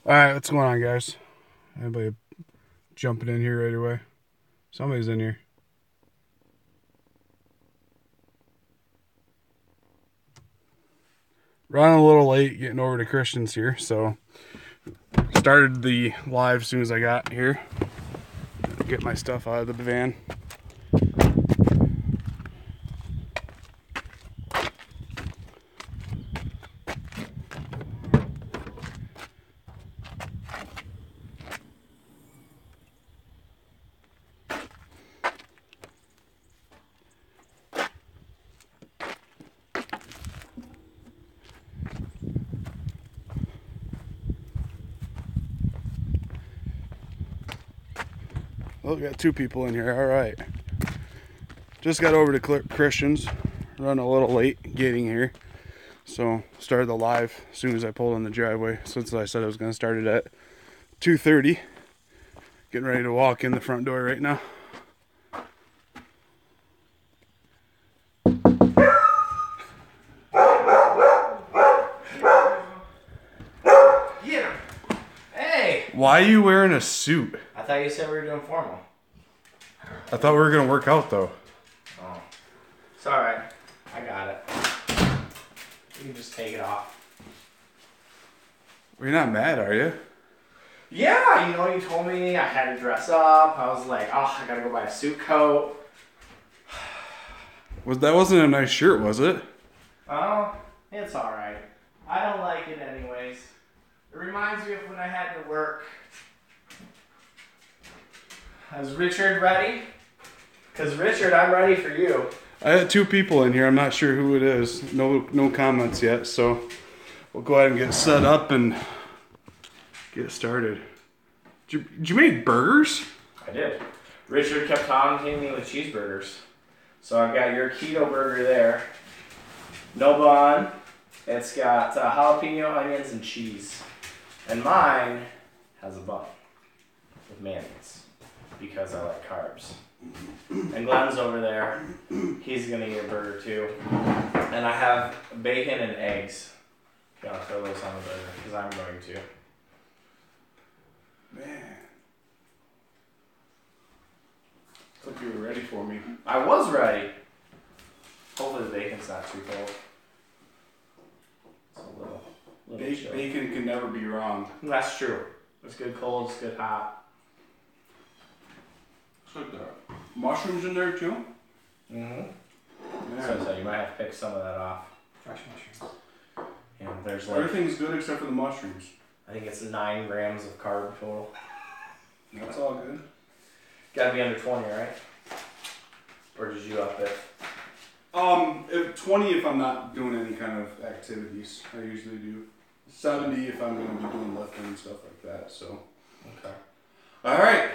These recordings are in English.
Alright, what's going on, guys? Anybody jumping in here right away? Somebody's in here. Running a little late, getting over to Christian's here, so started the live as soon as I got here. Get my stuff out of the van. Oh, we got two people in here. All right. Just got over to Christian's. Running a little late getting here. So started the live as soon as I pulled in the driveway. Since I said I was going to start it at 2:30. Getting ready to walk in the front door right now. Yeah. Hey. Why are you wearing a suit? I thought you said we were doing formal. I thought we were going to work out though. Oh. It's alright. I got it. You can just take it off. Well, you're not mad, are you? Yeah, you told me I had to dress up. I was like, oh, I gotta go buy a suit coat. That wasn't a nice shirt, was it? Oh, it's alright. I don't like it anyways. It reminds me of when I had to work. Is Richard ready? Because Richard, I'm ready for you. I had two people in here. I'm not sure who it is. No comments yet, so we'll go ahead and get set up and get started. Did you make burgers? I did. Richard kept taunting me with cheeseburgers. So I've got your keto burger there. No bun. It's got jalapeno, onions, and cheese. And mine has a bun with mayonnaise because I like carbs. And Glenn's over there. He's going to eat a burger too. And I have bacon and eggs. Gotta throw those on the burger because I'm going to. Man. Looks like you were ready for me. I was ready. Hopefully the bacon's not too cold. It's a little chill. Bacon can never be wrong. That's true. It's good cold, it's good hot. Looks like the mushrooms in there too. Mm-hmm. So you might have to pick some of that off. Fresh mushrooms. And there's like, Everything's good except for the mushrooms. I think it's 9 grams of carb total. That's all good. Gotta be under 20, right? Or did you up it? 20 if I'm not doing any kind of activities. I usually do 70 if I'm going to be doing lifting and stuff like that. So. Okay. All right.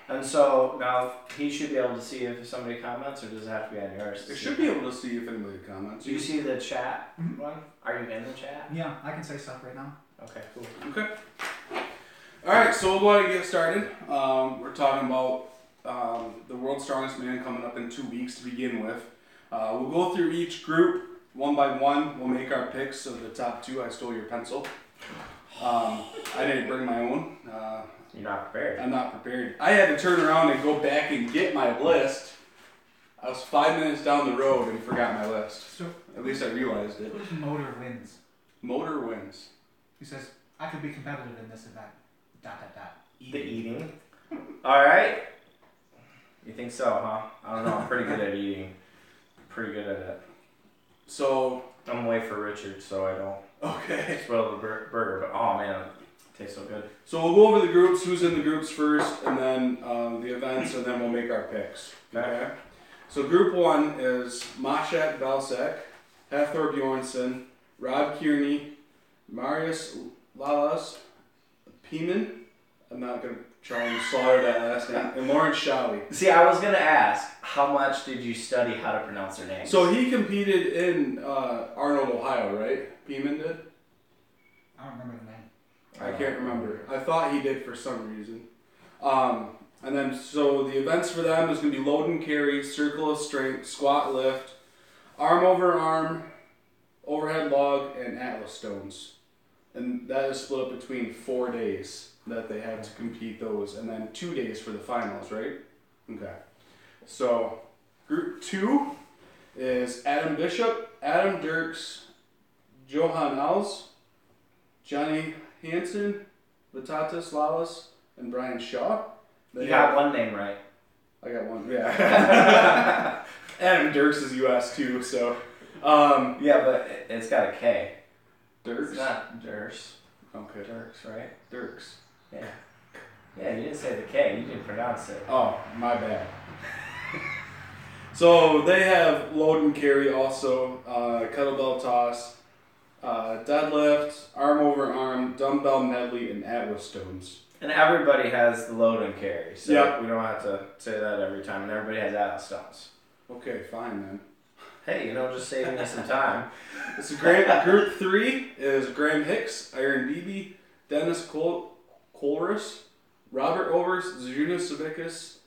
And so now he should be able to see if somebody comments, or does it have to be on yours? It should be able to see if anybody comments. Do you see the chat Mhm. one? Are you in the chat? Yeah, I can say stuff right now. Okay, cool. Okay. All right, so we'll go ahead and get started. We're talking about the World's Strongest Man coming up in 2 weeks to begin with. We'll go through each group one by one. We'll make our picks of the top 2. I stole your pencil. I didn't bring my own. You're not prepared. I'm not prepared. I had to turn around and go back and get my list. I was 5 minutes down the road and forgot my list. So, At least I realized it. whose motor wins? Motor wins. He says, I could be competitive in this event. ... The eating. Alright. You think so, huh? I don't know. I'm pretty good at eating. Pretty good at it. So. I'm away for Richard, so I don't Okay. spoil the burger. But oh man, it tastes so good. So we'll go over the groups, who's in the groups first, and then the events, and then we'll make our picks. Okay? So group 1 is Mashat Valsek, Hathor Bjornsson, Rob Kearney, Marius Lalas, Pieman, I'm not going to try and slaughter that last name, and Lawrence Shawley. See, I was gonna ask, how much did you study how to pronounce their names? So he competed in Arnold, Ohio, right? Pieman did? I don't remember the name. I can't remember. I thought he did for some reason. And then, so the events for them is going to be load and carry, circle of strength, squat lift, arm over arm, overhead log, and atlas stones. and that is split up between 4 days that they have to compete those, and then 2 days for the finals, right? Okay. So, group 2 is Adam Bishop, Adam Dirks, Johan Els, Johnny Hansen, Vitatis Lalas, and Brian Shaw. You got one name right. I got one, yeah. Adam Dirks is US too, so. Yeah, but it's got a K. Dirks? It's not Dirks. Okay. Dirks, right? Dirks. Yeah. Yeah, you didn't say the K. You didn't pronounce it. Oh, my bad. So they have load and carry also, kettlebell toss, deadlift, arm over arm, dumbbell medley, and Atlas stones. And everybody has the load and carry, so Yep. we don't have to say that every time. And everybody has Atlas stones. Okay, fine then. Hey, just saving us some time. It's group 3 is Graham Hicks, Iron BB, Dennis Colrus, Robert Overs, Zuna Savickas,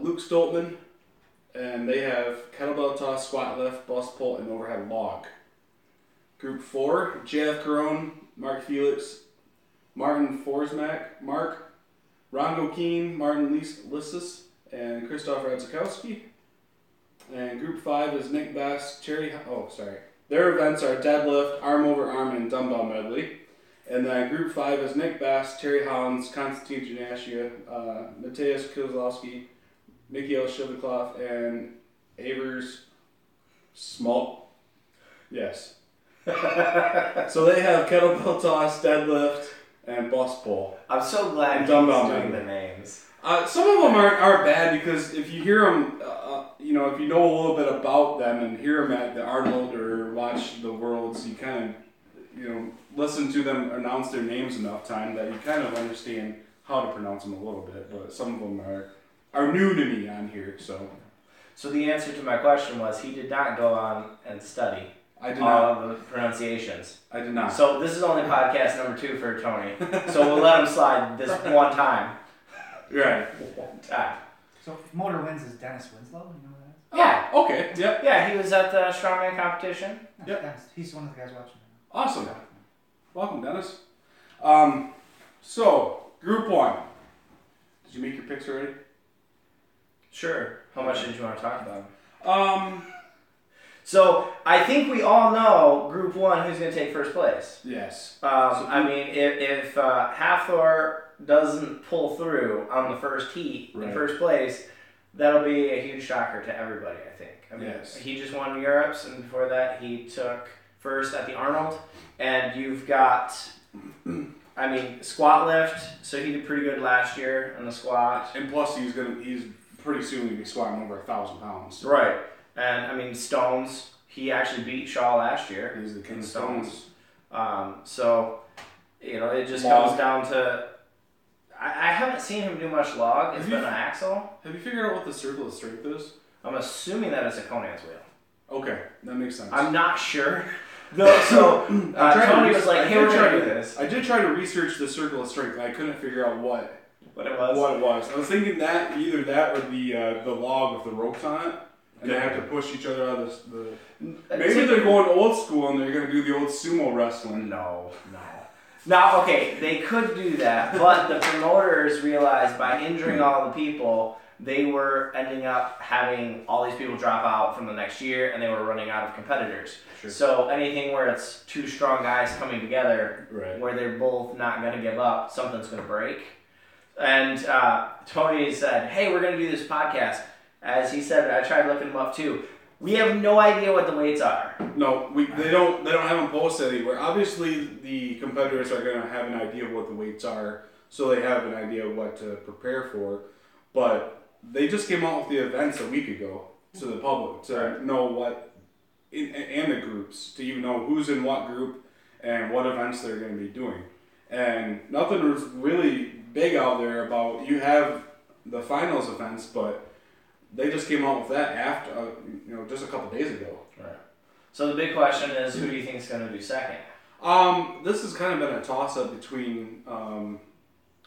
Luke Stoltman, and they have kettlebell toss, squat lift, bust pull, and overhead log. Group 4, JF Carone, Mark Felix, Martin Forsmack, Mark, Rongo Keen, Martin Lissus, and Christoph Radzikowski. And group 5 is Nick Bass, Their events are deadlift, arm over arm, and dumbbell medley. And then group 5 is Nick Bass, Terry Hollins, Konstantin Janashia, Mateusz Kozlowski, Mikhail Shivikov, and Avers Smalt. Yes. So they have kettlebell toss, deadlift, and bust pull. I'm so glad he's Dumbbell doing medley. the names. Some of them aren't bad because if you hear them, if you know a little bit about them and hear them at the Arnold or watch the Worlds, you kind of, listen to them announce their names enough time that you kind of understand how to pronounce them a little bit. But some of them are new to me on here, so. So the answer to my question was he did not go on and study I did all not. of the pronunciations. I did not. So this is only podcast number 2 for Tony. So we'll let him slide this one time. Right. One time. So Motor Wins is Dennis Winslow, you know who that is? Yeah. Oh, okay. Yep. Yeah, he was at the Strongman competition. No, Yep. Dennis. He's one of the guys watching. Awesome. Welcome, Dennis. So group 1. Did you make your picks already? Sure. How much did you want to talk about? So I think we all know Group 1 who's going to take first place. Yes. If Hathor doesn't pull through on the first heat in Right. first place, that'll be a huge shocker to everybody, I think. Yes. He just won Europe's, and before that he took first at the Arnold. And you've got, squat lift, so he did pretty good last year in the squat. And plus, he's pretty soon going to be squatting over 1,000 pounds. Right. And stones, he actually beat Shaw last year. He's the king in of stones. So, it just Log. comes down to. I haven't seen him do much log. It's been an axle. Have you figured out what the circle of strength is? I'm assuming that it's a Conan's wheel. Okay, that makes sense. I'm not sure. Though, so Tony was like, "Hey, we're trying to do this." I did try to research the circle of strength, and I couldn't figure out what it was. I was thinking that either that or the log with the ropes on it, and they have to push each other out of the. Maybe they're going old school and they're going to do the old sumo wrestling. No. Now, okay, they could do that, but the promoters realized by injuring all the people, they were ending up having all these people drop out from the next year, and they were running out of competitors. Sure. So anything where it's 2 strong guys coming together, Right. where they're both not going to give up, something's going to break. And Tony said, "Hey, we're going to do this podcast." As he said, I tried looking them up too. We have no idea what the weights are. No, they don't have them posted anywhere. Obviously, the competitors are going to have an idea of what the weights are, so they have an idea of what to prepare for. But they just came out with the events a week ago to the public to know what, and the groups, to even know who's in what group and what events they're going to be doing. And nothing was really big out there about, you have the finals events, but they just came out with that after, just a couple days ago. Right. So the big question is, who do you think is going to do second? This has kind of been a toss-up between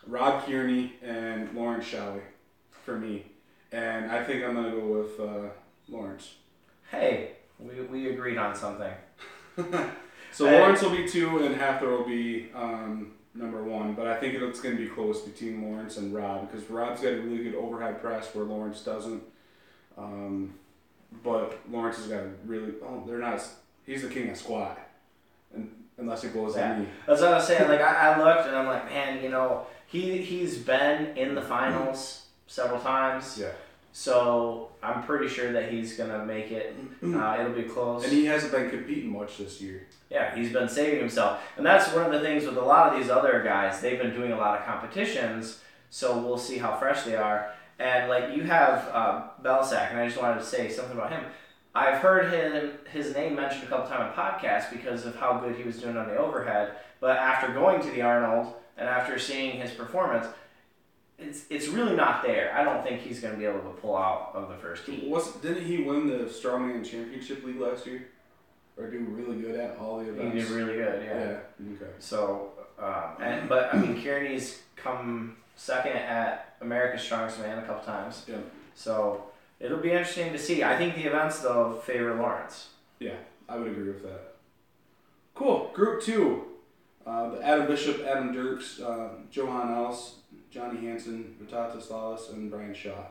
Rob Kearney and Lawrence Shalley for me. And I think I'm going to go with Lawrence. Hey, we agreed on something. So Lawrence will be 2 and Hathor will be number 1, but I think it's going to be close between Lawrence and Rob because Rob's got a really good overhead press where Lawrence doesn't. But Lawrence has got a really they're not. He's the king of squat, and unless he blows at me. That's what I was saying. Like I looked and I'm like, man, you know, he's been in the finals several times. Yeah. So I'm pretty sure that he's gonna make it. It'll be close. And he hasn't been competing much this year. Yeah, he's been saving himself, and that's one of the things with a lot of these other guys. They've been doing a lot of competitions, so we'll see how fresh they are. And like you have Belsack, and I just wanted to say something about him. I've heard his name mentioned a couple times on podcasts because of how good he was doing on the overhead. But after going to the Arnold and after seeing his performance, it's really not there. I don't think he's going to be able to pull out of the first heat. Didn't he win the Strongman Championship League last year? Or do really good at all the events? He did really good, yeah. Yeah. Okay. So, but I mean, Kearney's come second at America's Strongest Man a couple times. Yeah. So it'll be interesting to see. I think the events though favor Lawrence. Yeah, I would agree with that. Cool. Group 2. The Adam Bishop, Adam Dirks, Johan Ellis, Johnny Hansen, Vitatas Lawless, and Brian Shaw.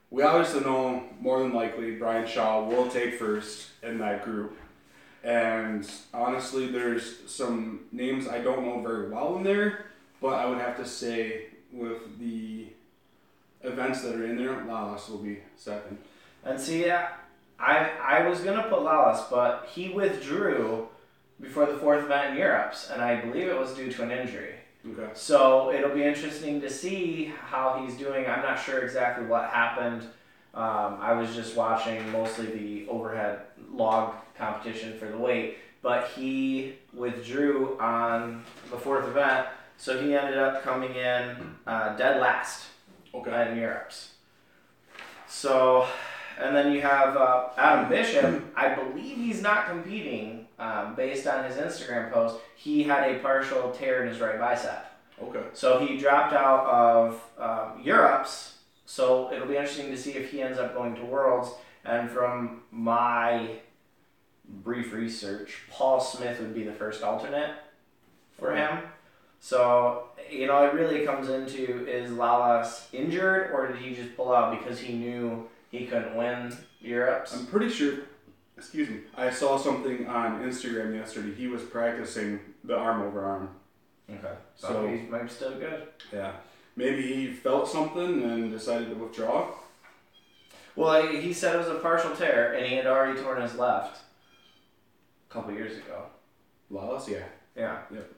We obviously know more than likely Brian Shaw will take first in that group. And honestly, there's some names I don't know very well in there, but I would have to say with the events that are in there, Lawless will be second. And see, I was going to put Lawless, but he withdrew before the 4th event in Europe's, and I believe it was due to an injury. Okay. So it'll be interesting to see how he's doing. I'm not sure exactly what happened. I was just watching mostly the overhead log competition for the weight, but he withdrew on the 4th event, so he ended up coming in dead last in Europe's. So, and then you have Adam Bishop. I believe he's not competing based on his Instagram post. He had a partial tear in his right bicep. Okay. So he dropped out of Europe's. So it'll be interesting to see if he ends up going to Worlds. And from my brief research, Paul Smith would be the first alternate for him. So, you know, it really comes into, is Lawless injured or did he just pull out because he knew he couldn't win Europe's? I'm pretty sure, I saw something on Instagram yesterday. He was practicing the arm over arm. Okay. So he might be still good. Yeah. Maybe he felt something and decided to withdraw. Well, he said it was a partial tear, and he had already torn his left a couple years ago. Lawless, yeah. Yeah. Yep.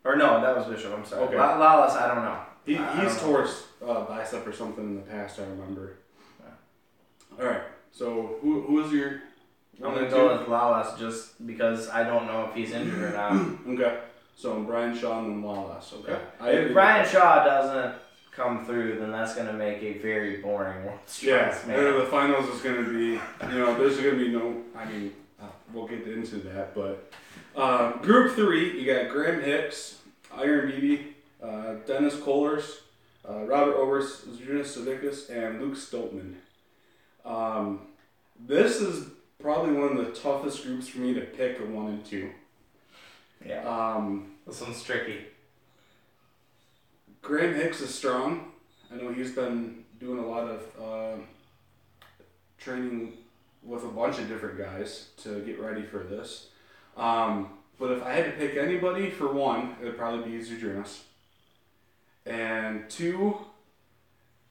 Or no, that was Bishop, I'm sorry. Okay. Lawless, I don't know. He's tore his bicep or something in the past, I remember. Yeah. Alright, so who is your... I'm going to go with Lawless just because I don't know if he's injured or not. Okay. So Brian Shaw and then Lawless. Okay. If Brian Shaw doesn't come through, then that's going to make a very boring World Strongest Man. The finals is going to be, there's going to be no, we'll get into that, but Group 3, you got Graham Hicks, Iron BB, Dennis Kohlers, Robert Oberst, Jonas Savickas, and Luke Stoltman. This is probably one of the toughest groups for me to pick a 1 and 2. Yeah. This one's tricky. Graham Hicks is strong. I know he's been doing a lot of training with a bunch of different guys to get ready for this. But if I had to pick anybody for 1, it would probably be Zydrunas. And 2,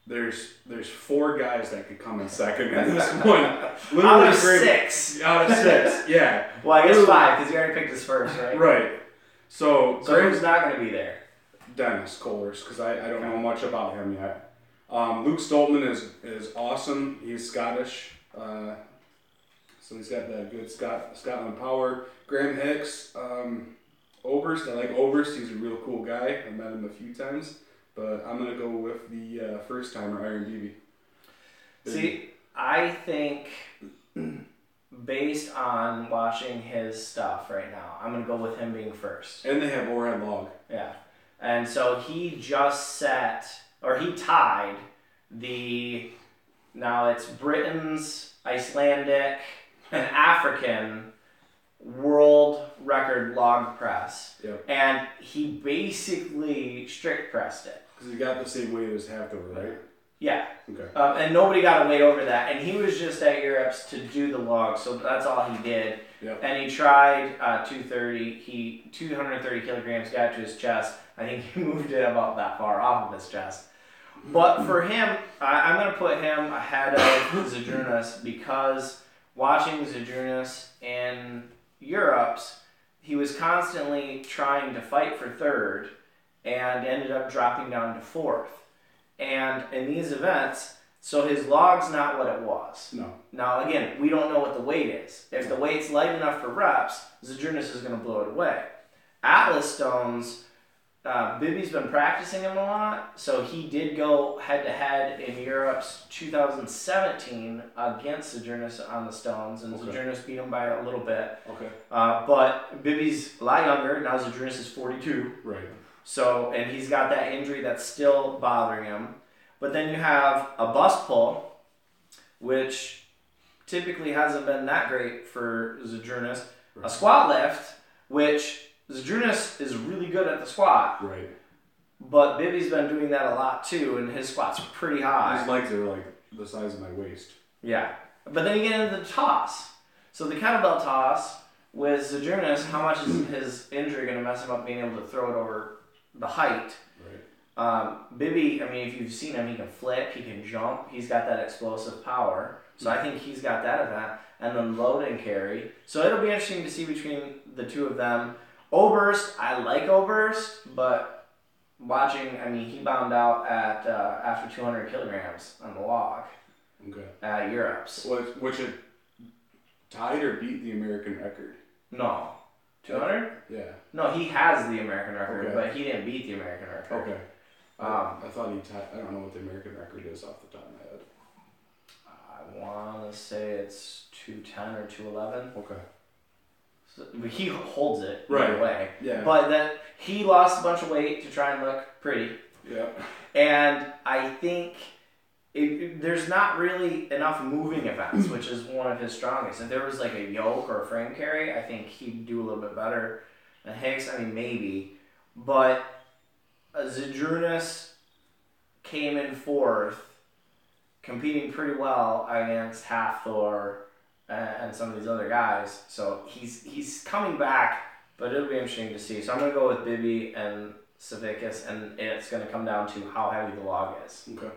there's 4 guys that could come in second in this one. Literally Out of 6. Out of 6, yeah. Well, I guess 5 because you already picked his first, right? Right. So who's not going to be there? Dennis Kohlers, because I don't know much about him yet. Luke Stoltman is awesome. He's Scottish, so he's got that good Scotland power. Graham Hicks, Oberst. I like Oberst. He's a real cool guy. I've met him a few times, but I'm gonna go with the first timer, Iron BB. See, I think based on watching his stuff right now, I'm gonna go with him being first. And they have overhead log. Yeah. And so he just he tied now it's Britain's, Icelandic, and African world record log press. Yep. And he basically strict pressed it. Because he got the same weight as Hafthor, right? Yeah. Okay. And nobody got a weight over that. And he was just at Europe's to do the log, so that's all he did. Yep. And he tried 230 kilograms, got to his chest. I think he moved it about that far off of his chest. But for him, I'm going to put him ahead of Zydrunas because watching Zydrunas in Europe's, he was constantly trying to fight for third and ended up dropping down to fourth. And in these events, so his log's not what it was. No. Now, again, we don't know what the weight is. If the weight's light enough for reps, Zydrunas is going to blow it away. Atlas stones, Bibby's been practicing him a lot, so he did go head-to-head in Europe's 2017 against Zydrunas on the stones, and Zydrunas beat him by a little bit. Okay. But Bibby's a lot younger. Now Zydrunas is 42. Right. So, and he's got that injury that's still bothering him. But then you have a bust pull, which typically hasn't been that great for Zydrunas. Right. A squat lift, which Zydrunas is really good at the squat. Right. But Bibby's been doing that a lot too, and his squat's pretty high. His legs are like the size of my waist. Yeah. But then you get into the toss. So the kettlebell toss with Zydrunas, how much is his injury going to mess him up being able to throw it over the height? Right. Bibby, I mean, if you've seen him, he can flip, he can jump, he's got that explosive power. So I think he's got that event. And then load and carry. So it'll be interesting to see between the two of them. Oberst, I like Oberst, but watching, I mean, he bombed out at after 200 kilograms on the log. Okay. At Europe's. Which it tied or beat the American record? No. 200? Yeah. No, he has the American record, Okay. but he didn't beat the American record. Okay. I thought he tied. I don't know what the American record is off the top of my head. I want to say it's 210 or 211. Okay. So, but he holds it Right away. Yeah. But then he lost a bunch of weight to try and look pretty. Yeah. And I think there's not really enough moving events, which is one of his strongest. If there was like a yoke or a frame carry, I think he'd do a little bit better than Hicks. I mean, maybe. But Zydrunas came in fourth, competing pretty well against Hafthor and some of these other guys. So he's coming back, but it'll be interesting to see. So I'm going to go with Bibby and Savickas, and it's going to come down to how heavy the log is. Okay.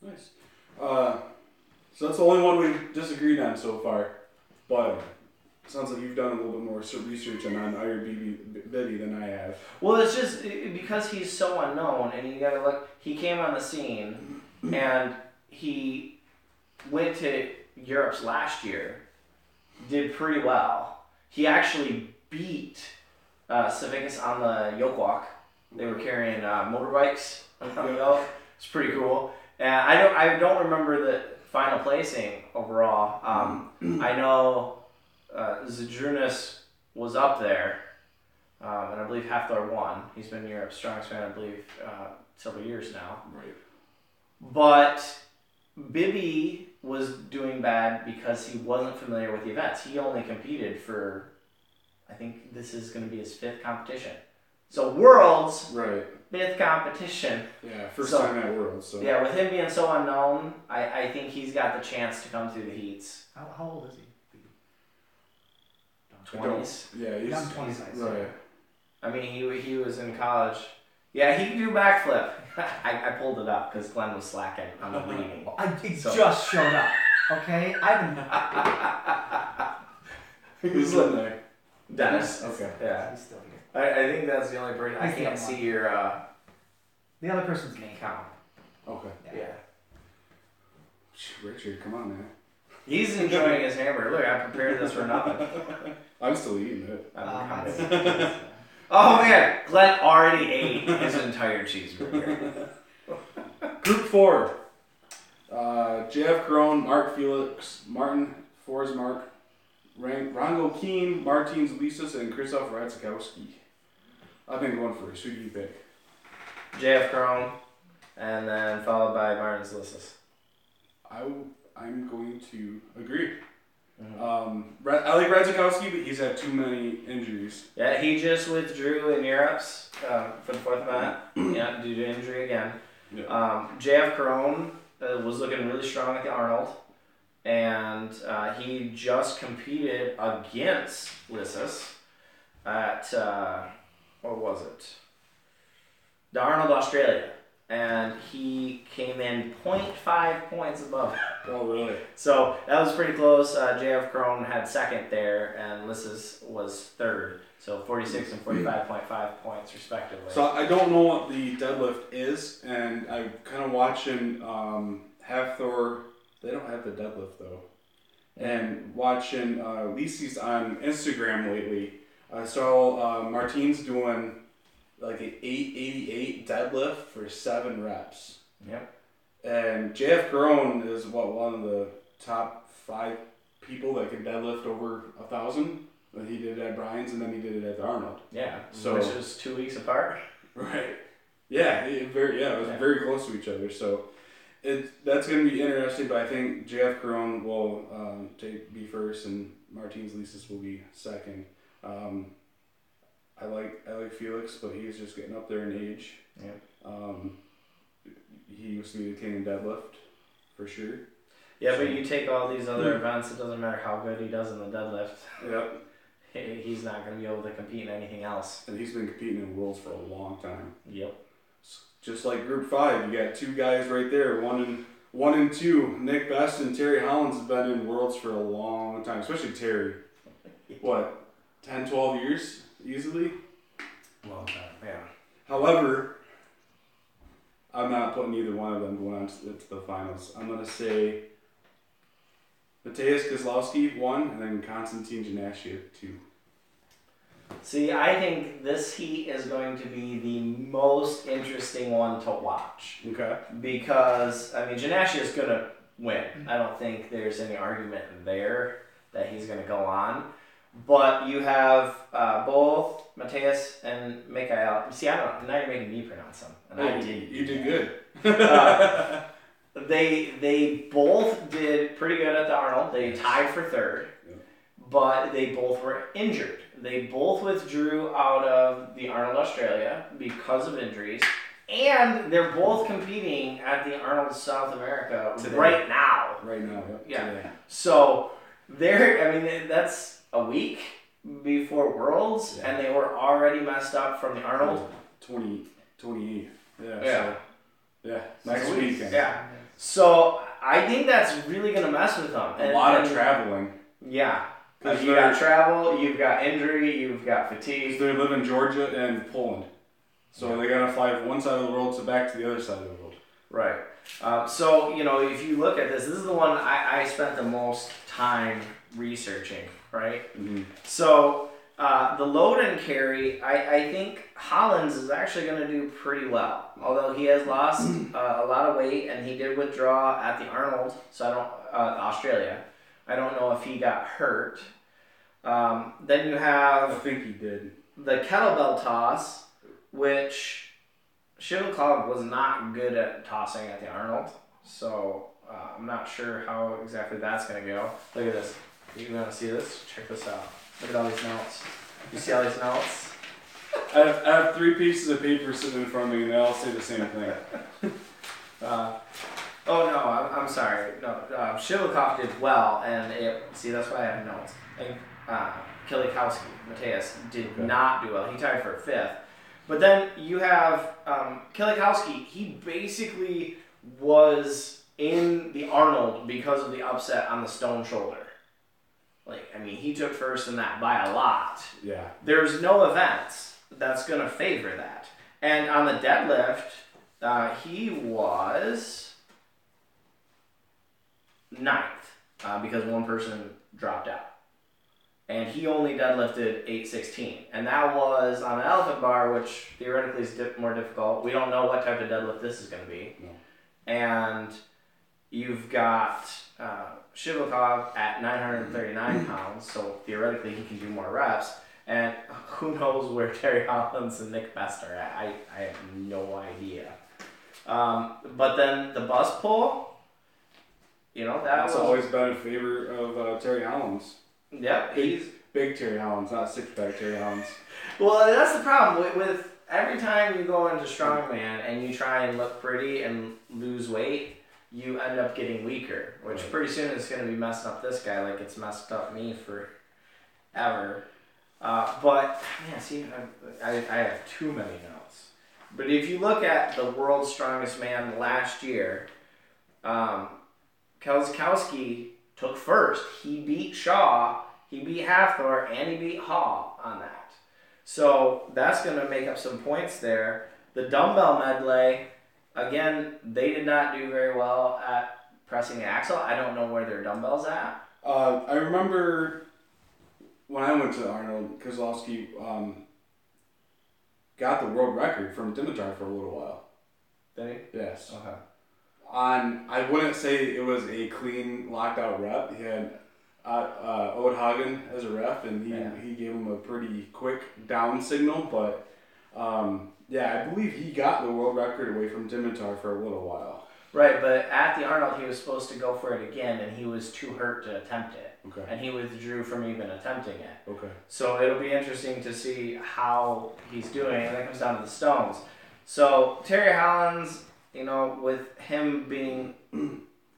Nice. So that's the only one we've disagreed on so far. But it sounds like you've done a little bit more research on Iron Bibby than I have. Well, it's just because he's so unknown, and you got to look. He came on the scene, and he went to Europe's last year, did pretty well. He actually beat Savickas on the yoke walk. They were carrying motorbikes on the yoke. It's pretty cool. And I don't remember the final placing overall. I know Zydrunas was up there, and I believe Hafthor won. He's been Europe's strongest man, I believe, several years now. Right. But Bibby was doing bad because he wasn't familiar with the events. He only competed for, I think this is going to be his 5th competition. So Worlds, Right. 5th competition. Yeah, first So- time at Worlds. So. Yeah, with him being so unknown, I think he's got the chance to come through the heats. How old is he? 20s. Yeah, he's Young 20s. right. I mean, he was in college. Yeah, he can do backflip. I pulled it up because Glenn was slacking on the reading. It So- just showed up. Okay, I Who's in there? Dennis. Okay. Yeah. He's still here. I think that's the only person. I He's the can't only see one. your The other person's me. count. Okay. Yeah. Richard, come on, man. He's enjoying his hamburger. Look, I prepared this for nothing. I'm still eating it. Oh man, Glenn already ate his entire cheeseburger. Group 4. JF Crone, Mark Felix, Martin Forsmark, Rongo Keen, Martins Lisas, and Krzysztof Radzikowski. I've been going first. Who do you pick? JF Crone, and then followed by Martin's Lissus. I'm going to agree. I like Radzikowski, but he's had too many injuries. Yeah, he just withdrew in Europe's for the fourth event. Yeah, due to injury again. Yeah. JF Carone was looking really strong at the Arnold, and he just competed against Lissus at what was it? The Arnold Australia, and he came in 0.5 points above. Oh, really? So that was pretty close. JF Crone had second there, and Lissus was third. So 46 and 45.5 points respectively. So I don't know what the deadlift is, and I'm kind of watching Hathor. They don't have the deadlift though. And watching Lisi's on Instagram lately. I saw Martine's doing like an 888 deadlift for 7 reps. Yep. And JF Garone is one of the top 5 people that can deadlift over 1,000. And he did it at Brian's, and then he did it at the Arnold. Yeah. So which was 2 weeks apart. Right. Yeah. It was very close to each other. So that's going to be interesting. But I think JF Garone will be first, and Martinez Lisis will be second. I like Felix, but he's just getting up there in age. Yeah. He used to be the king in deadlift, for sure. Yeah, so, but you take all these other events, it doesn't matter how good he does in the deadlift. Yep. He's not going to be able to compete in anything else. And he's been competing in Worlds for a long time. Yep. Just like Group 5, you got 2 guys right there, 1 and 2. Nick Best and Terry Hollins have been in Worlds for a long time, especially Terry. What, 10, 12 years? Easily? Long time, yeah. However, I'm not putting either one of them going on to the finals. I'm going to say Mateusz Kozlowski 1, and then Konstantin Janashiev 2. See, I think this heat is going to be the most interesting one to watch. Okay. Because, I mean, Janashiev is going to win. I don't think there's any argument there that he's going to go on. But you have both Mateus and Mikhail. See, I don't know. Now you're making me pronounce them. And I did. You did good. They both did pretty good at the Arnold. They tied for third. Yep. But they both were injured. They both withdrew out of the Arnold Australia because of injuries. And they're both competing at the Arnold South America right now. Right now, yep. Yeah. Today. So, that's a week before Worlds, and they were already messed up from the Arnold. 28. Yeah. Yeah. So, yeah. Next weekend. Yeah. So I think that's really gonna mess with them. A lot of traveling. Yeah. Because you got travel, you've got injury, you've got fatigue. They live in Georgia and Poland, so they gotta fly from one side of the world to back to the other side of the world. Right. So if you look at this is the one I spent the most time researching. Right? Mm-hmm. So the load and carry, I think Hollins is actually going to do pretty well. Although he has lost a lot of weight, and he did withdraw at the Arnold, so Australia. I don't know if he got hurt. Then you have... I think he did. The kettlebell toss, which Shivakov was not good at tossing at the Arnold. So I'm not sure how exactly that's going to go. Look at this. You want to see this? Check this out. Look at all these notes. You see all these notes? I have 3 pieces of paper sitting in front of me, and they all say the same thing. Oh no, I'm sorry. No, Shivakov did well, and that's why I have notes. And Kilikowski, Mateus, did not do well. He tied for 5th. But then you have Kilikowski. He basically was in the Arnold because of the upset on the stone shoulder. He took first in that by a lot. Yeah. There's no events that's going to favor that. And on the deadlift, he was 9th because one person dropped out. And he only deadlifted 816. And that was on an elephant bar, which theoretically is more difficult. We don't know what type of deadlift this is going to be. No. And you've got... Shivakov at 939 pounds, so theoretically he can do more reps. And who knows where Terry Hollins and Nick Best are at. I have no idea. But then the bus pull, That's always been a favorite of Terry Holland's. Yep, he's big Terry Holland's, not six-pack Terry Holland's. Well, that's the problem with every time you go into Strongman and you try and look pretty and lose weight, you end up getting weaker, which pretty soon is going to be messing up this guy like it's messed up me forever. But man, see, I have too many notes. But if you look at the world's strongest man last year, Kelskowski took first. He beat Shaw, he beat Hathor, and he beat Hall on that. So that's going to make up some points there. The dumbbell medley, again, they did not do very well at pressing the axle. I don't know where their dumbbell's at. I remember when I went to Arnold, Kozlowski got the world record from Dimitar for a little while. Did he? Yes. Okay. I wouldn't say it was a clean locked out rep. He had Oudhagen as a ref, and he gave him a pretty quick down signal. But I believe he got the world record away from Dimitar for a little while. Right, but at the Arnold, he was supposed to go for it again, and he was too hurt to attempt it. Okay. And he withdrew from even attempting it. Okay. So it'll be interesting to see how he's doing, and that comes down to the stones. So Terry Holland's, with him being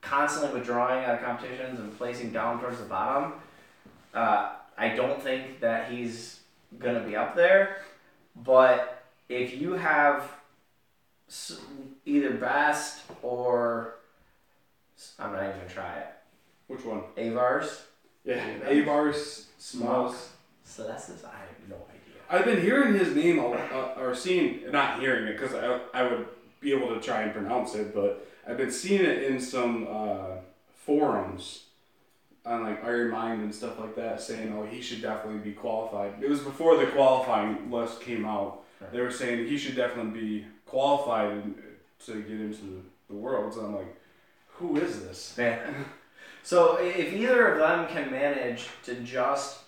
constantly withdrawing out of competitions and placing down towards the bottom, I don't think that he's going to be up there. But if you have either Best or, I'm not even going to try it. Which one? Avars. Yeah, Avars, Smugs. So that's this, I have no idea. I've been hearing his name, or seeing, not hearing it, because I would be able to try and pronounce it, but I've been seeing it in some forums on like Iron Mind and stuff like that, saying, he should definitely be qualified. It was before the qualifying list came out. Right. They were saying he should definitely be qualified to get into the Worlds. And I'm like, who is this? Man. So if either of them can manage to just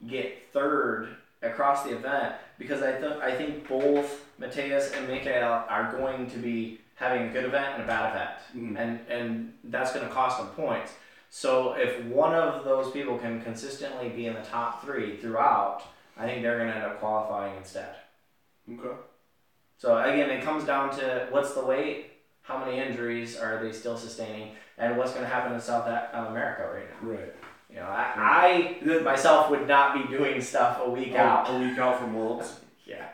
get third across the event, because I think both Mateus and Mikael are going to be having a good event and a bad event, and that's going to cost them points. So if one of those people can consistently be in the top three throughout, I think they're going to end up qualifying instead. Okay. So again, it comes down to what's the weight, how many injuries are they still sustaining, and what's going to happen in South America right now. Right. I myself would not be doing stuff a week out. A week out from Worlds. Yeah.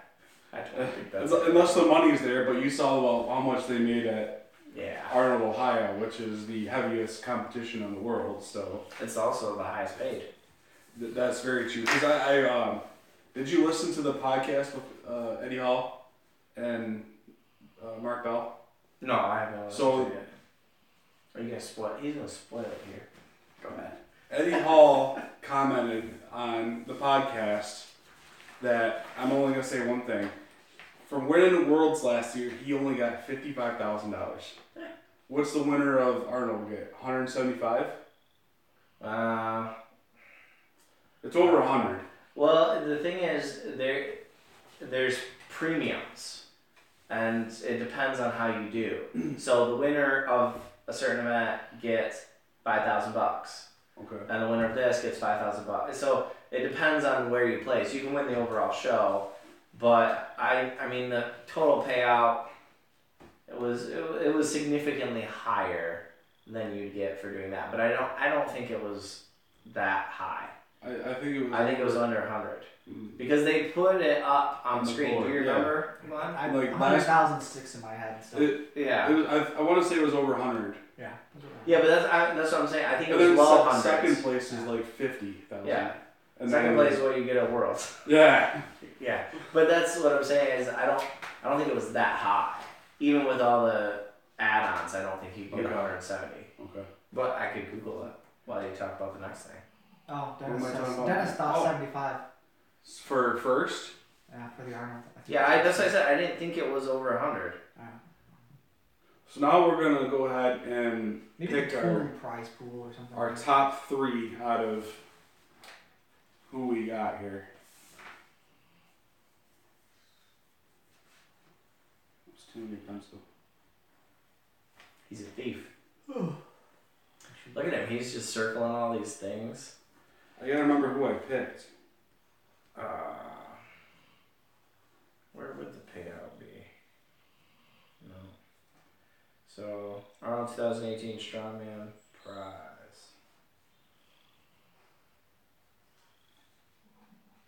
I totally think that's unless the money's there, but you saw how much they made at Arnold, Ohio, which is the heaviest competition in the world. So it's also the highest paid. That's very true. Because I did you listen to the podcast with Eddie Hall and Mark Bell? No, I haven't. So are you gonna split? He's gonna split it here. Go ahead. Eddie Hall commented on the podcast that I'm only gonna say one thing. From winning the Worlds last year, he only got $55,000. What's the winner of Arnold get? 175? It's over 100. Well, the thing is, there's premiums, and it depends on how you do. So the winner of a certain event gets $5,000. Okay. And the winner of this gets $5,000. So it depends on where you place. You can win the overall show, but I mean the total payout it was significantly higher than you'd get for doing that. But I don't think it was that high. I think it was under 100 because they put it up on the screen. Do you remember? I like 100,006 in my head. So. I want to say it was over 100. Yeah. Yeah, but that's what I'm saying. I think it was low hundreds. Second place is like 50,000. Yeah. And second place is what you get at Worlds. Yeah. Yeah, but that's what I'm saying is I don't think it was that high. Even with all the add-ons, I don't think you could get 170. Okay. But I could Google it while you talk about the next thing. Oh, Dennis thought 75. For first? Yeah, for the Arnold. Yeah, that's what I said. I didn't think it was over 100. So now we're gonna go ahead and pick our prize pool or something. Our top three out of who we got here. It's too many pencil. He's a thief. Look at him. He's just circling all these things. I gotta remember who I picked. Where would the payout be? No. So, Arnold 2018 Strongman prize.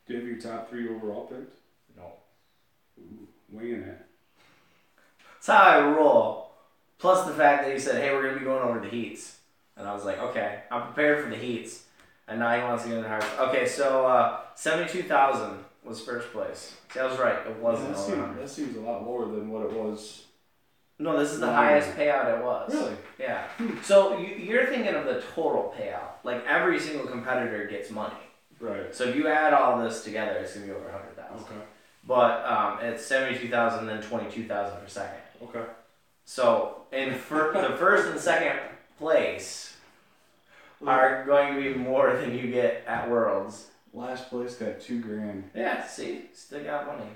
Do you have your top 3 overall picks? No. Ooh, winging it. That's how I roll. Plus the fact that he said, hey, we're going to be going over the heats. And I was like, okay, I'm prepared for the heats. And now he wants to get in the hard. Okay, so 72,000 was first place. See, I was right. It wasn't. That seems a lot lower than what it was. No, this is the highest payout it was. Really? Yeah. So you're thinking of the total payout. Like every single competitor gets money. Right. So if you add all this together, it's going to be over 100,000. Okay. But it's 72,000 then 22,000 for second. Okay. So in the first and second place are going to be more than you get at Worlds. Last place got $2,000. Yeah, see? Still got money.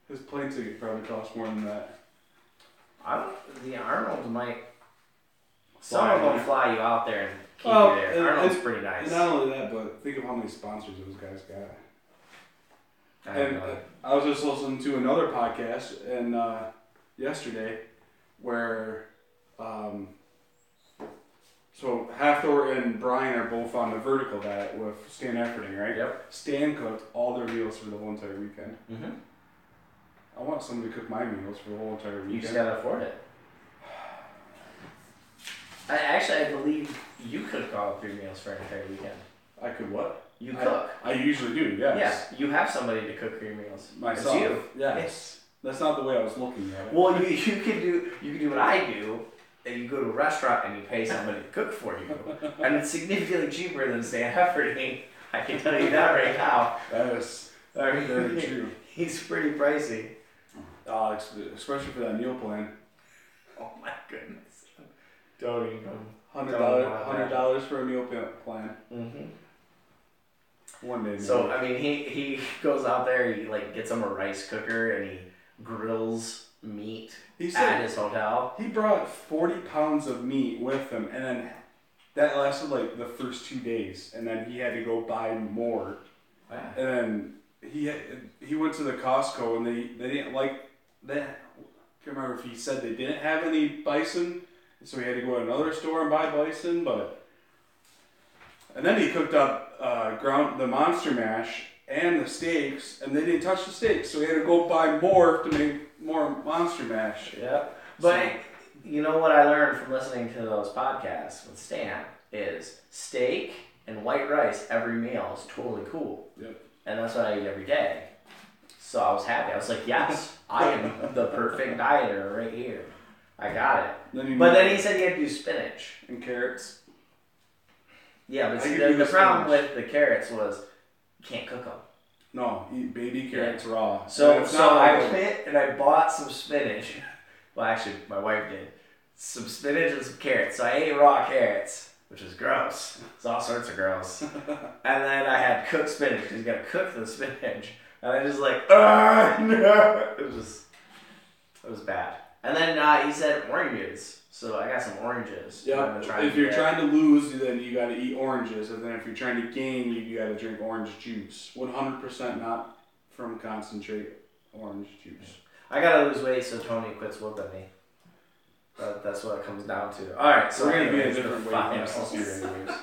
His plane ticket probably costs more than that. The Arnold might... Some of them fly you out there and keep you there. Arnold's pretty nice. And not only that, but think of how many sponsors those guys got. And I was just listening to another podcast and yesterday where so Hathor and Brian are both on the vertical diet with Stan Efferding, right? Yep. Stan cooked all their meals for the whole entire weekend. Mm-hmm. I want somebody to cook my meals for the whole entire weekend. You just gotta afford it. I believe you cook all 3 meals for an entire weekend. I could what? You cook. I usually do, yes. Yeah, you have somebody to cook 3 meals. Myself. It's you. Yes. That's not the way I was looking at it. Well, you can do what I do, and you go to a restaurant and you pay somebody to cook for you, and it's significantly cheaper than Stan Efferding. I can tell you that right now. That is very true. He's pretty pricey. Especially for that meal plan. Oh my goodness. Don't even. $100 for a meal plan. Mm-hmm. One day. Maybe. So I mean, he goes out there. He like gets him a rice cooker and he grills meat at his hotel. He brought 40 pounds of meat with him, and then that lasted like the first 2 days, and then he had to go buy more. Wow. And then he went to the Costco, and they didn't like that. I can't remember if he said they didn't have any bison, so he had to go to another store and buy bison. And then he cooked up the monster mash and the steaks, and they didn't touch the steaks, so he had to go buy more to make more monster mash. Yeah, but you know what I learned from listening to those podcasts with Stan is steak and white rice every meal is totally cool. Yep. And that's what I eat every day. So I was happy. I was like, yes, I am the perfect dieter right here. I got it. Then he said you had to do spinach. And carrots. Yeah, but see, the problem with the carrots was you can't cook them. No, eat baby carrots raw. So I went and I bought some spinach. Well, actually, my wife did. Some spinach and some carrots. So I ate raw carrots, which is gross. It's all sorts of gross. And then I had cooked spinach because you got to cook the spinach. And I just like, no. It was bad. And then he said oranges. So I got some oranges. Yeah. If you're trying to lose, then you got to eat oranges. And then if you're trying to gain, you got to drink orange juice. 100% not from concentrate orange juice. I got to lose weight so Tony quits whooping me. That's what it comes down to. All right. So we're going to be in a different weight this year anyways.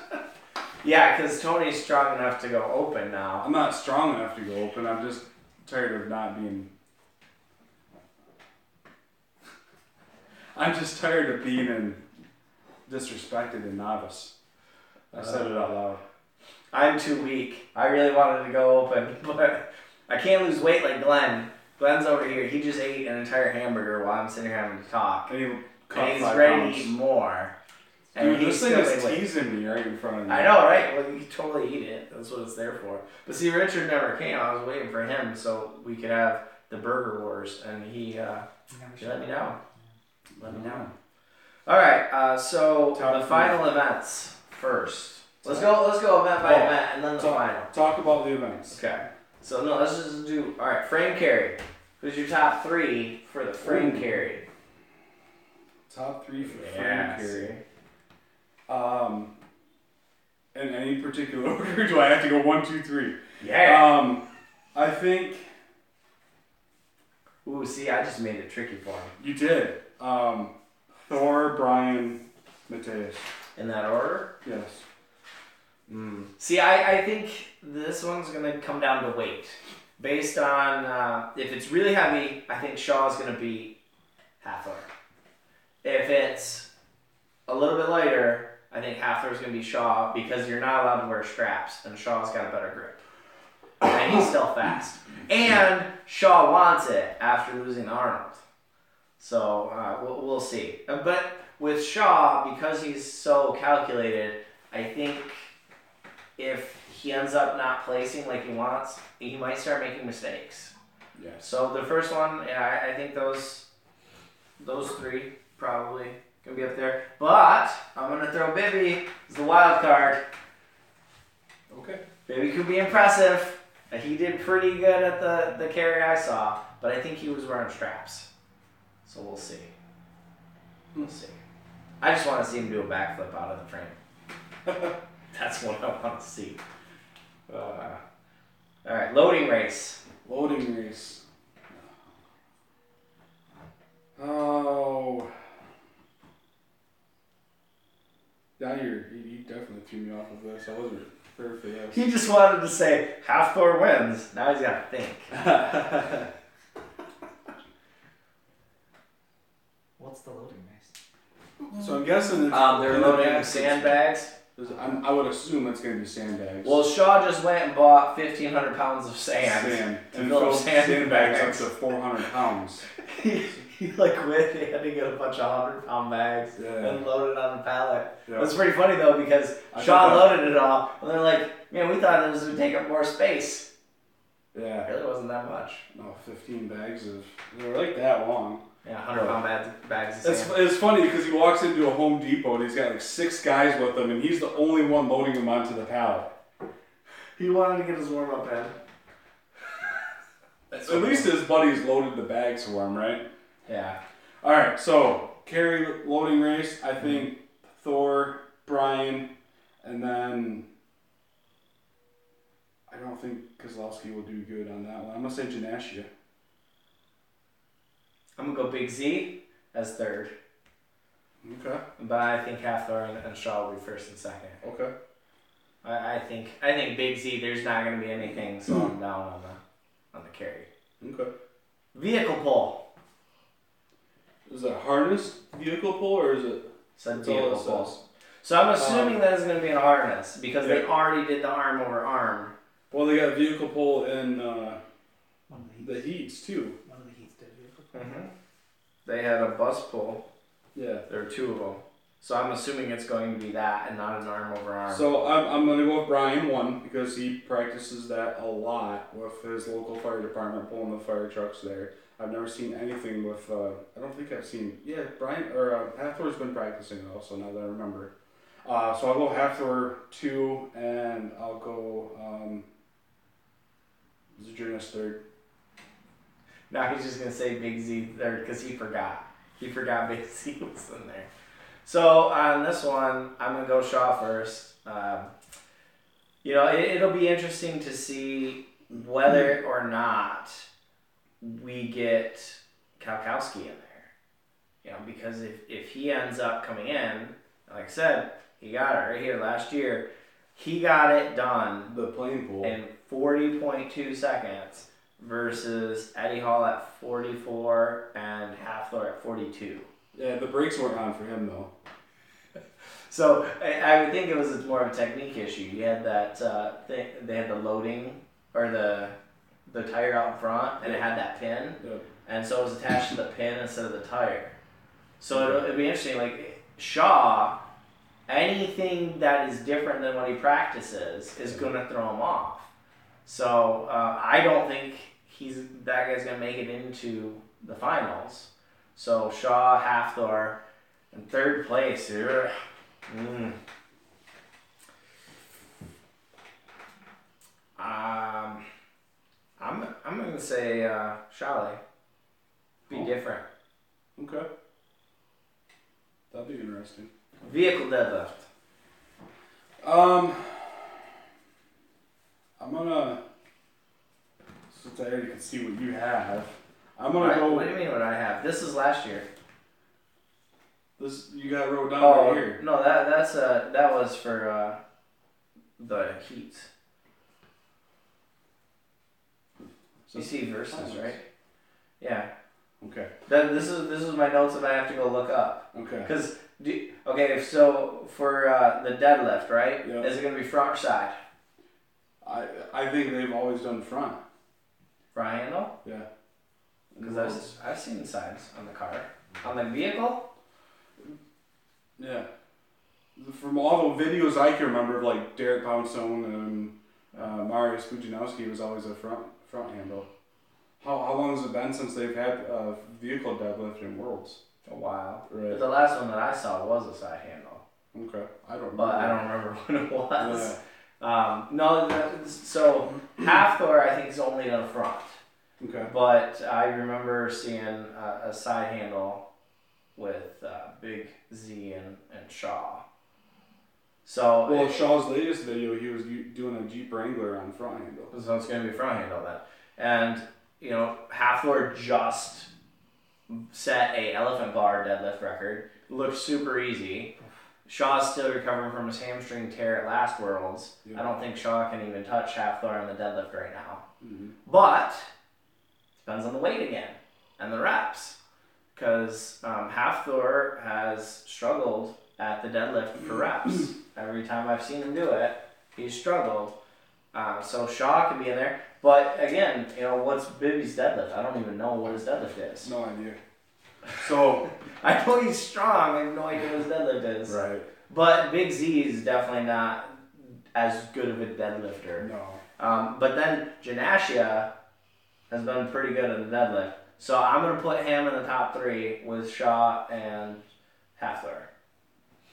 Yeah, because Tony's strong enough to go open now. I'm not strong enough to go open. I'm just tired of not being... I'm just tired of being disrespected and novice. I said it out loud. I'm too weak. I really wanted to go open, but I can't lose weight like Glenn. Glenn's over here. He just ate an entire hamburger while I'm sitting here having to talk. And he's ready to eat more. Dude, this thing is teasing me right in front of me. I know, right? Well, you can totally eat it. That's what it's there for. But see, Richard never came. I was waiting for him so we could have the Burger Wars, and he let me down. Let me know. All right. So the final events first. Let's go event by event, and then the final. Talk about the events. Okay. So no, let's just do. All right. Frame carry. Who's your top 3 for the frame carry? Top 3 for frame carry. In any particular order, do I have to go 1, 2, 3? Yeah. I think Ooh, see, I just made it tricky for him. you did. Thor, Brian, Mateus. In that order? Yes. See, I think this one's going to come down to weight. Based on, if it's really heavy, I think Shaw's going to be Hathor. If it's a little bit lighter, I think Hathor's going to be Shaw because you're not allowed to wear straps, and Shaw's got a better grip. And he's still fast. And Shaw wants it after losing Arnold. So we'll see. But with Shaw, because he's so calculated, I think if he ends up not placing like he wants, he might start making mistakes. Yes. So the first one, I think those three probably can be up there. But I'm going to throw Bibby as the wild card. Okay. Bibby could be impressive. He did pretty good at the carry I saw, but I think he was wearing straps. So we'll see. We'll see. I just want to see him do a backflip out of the frame. That's what I want to see. All right, loading race. Loading race. Oh. Now you definitely threw me off of this. I wasn't prepared for this. He just wanted to say Hathor wins. Now he's got to think. What's the loading race? So I'm guessing it's they're loading sandbags. I would assume it's going to be sandbags. Well, Shaw just went and bought 1,500 pounds of sand. And fill filled sandbags up to 400 pounds. He like went, they had to get a bunch of 100-pound bags and load it on the pallet. Yeah. It's pretty funny though because Shaw loaded it all and they're like, man, we thought this would take up more space. Yeah. It really wasn't that much. No, 15 bags of, they were like that long. Yeah, 100-pound bags of sand. It's funny because he walks into a Home Depot and he's got like 6 guys with him and he's the only one loading them onto the pallet. He wanted to get his warm-up in. At least his buddies loaded the bags for him, right? Yeah. All right, so carry loading race. I think Thor, Brian, and then I don't think Kozlowski will do good on that one. I'm gonna say Janashia. I'm gonna go Big Z as third, Okay. but I think Hathor and Shaw will be first and second. Okay. I think Big Z. There's not gonna be anything slowing down on the carry. Okay. Vehicle pull. Is it harness vehicle pull or is it? Said That's all vehicle it pull. says. So I'm assuming that it's gonna be in a harness because they Yeah. already did the arm over arm. Well, they got vehicle pull in One of the heats too. One of the heats did vehicle pull. Mm-hmm. They had a bus pull. Yeah. There were 2 of them. So I'm assuming it's going to be that and not an arm over arm. So I'm gonna go with Brian 1 because he practices that a lot with his local fire department pulling the fire trucks there. I've never seen anything with. I don't think I've seen. Yeah, Brian or Hathor's been practicing it also. Now that I remember. So I'll go Hathor 2 and I'll go Zadrunas 3rd. Now he's just gonna say Big Z third because he forgot. He forgot Big Z was in there. So on this one, I'm gonna go Shaw first. It'll be interesting to see whether or not we get Kalkowski in there. Because if he ends up coming in, like I said, he got it right here last year. He got it done The plane pool. in 40.2 seconds versus Eddie Hall at 44 and Hathor at 42. Yeah, the brakes weren't on for him though. So I would think it was more of a technique issue. You had that thing, they had the loading or the tire out in front, and it had that pin, and so it was attached to the pin instead of the tire. So it'd be interesting. Like Shaw, anything that is different than what he practices is gonna throw him off. So I don't think that guy's gonna make it into the finals. So Shaw, Hathor, in third place here. I'm gonna say Chalet. Be different. Okay. That'd be interesting. Vehicle deadlift. I'm gonna, since I already can see what you have, I'm gonna go. What do you mean what I have? This is last year. This you got wrote down right here. No, that was for the heat. You see verses, right? Yeah. Okay. This is my notes that I have to go look up. Okay. Because so for the deadlift, right? Yeah. Is it gonna be front or side? I think they've always done front. Front handle? Yeah. Because I've seen sides on the car. On the vehicle? Yeah. From all the videos I can remember, like Derek Poundstone and Marius Bujanowski was always a front handle. How long has it been since they've had a vehicle deadlift in Worlds? A while. Right. But the last one that I saw was a side handle. Okay. I don't remember. But I don't remember when it was. Yeah. So Hathor I think is only in the front. Okay. But I remember seeing a side handle with Big Z and Shaw. So Well, Shaw's latest video, he was doing a Jeep Wrangler on front handle. So it's going to be front handle then. And, Hathor just set a elephant bar deadlift record. Looked super easy. Shaw's still recovering from his hamstring tear at last Worlds. Yeah. I don't think Shaw can even touch Hathor on the deadlift right now. Mm-hmm. But depends on the weight again and the reps. Because Hathor has struggled at the deadlift for reps. Every time I've seen him do it, he's struggled. So Shaw can be in there. But again, what's Bibby's deadlift? I don't even know what his deadlift is. No idea. So I know he's strong. I have no idea what his deadlift is. right. But Big Z is definitely not as good of a deadlifter. No. But then Janasia has been pretty good at the deadlift. So I'm going to put him in the top 3 with Shaw and Hathor.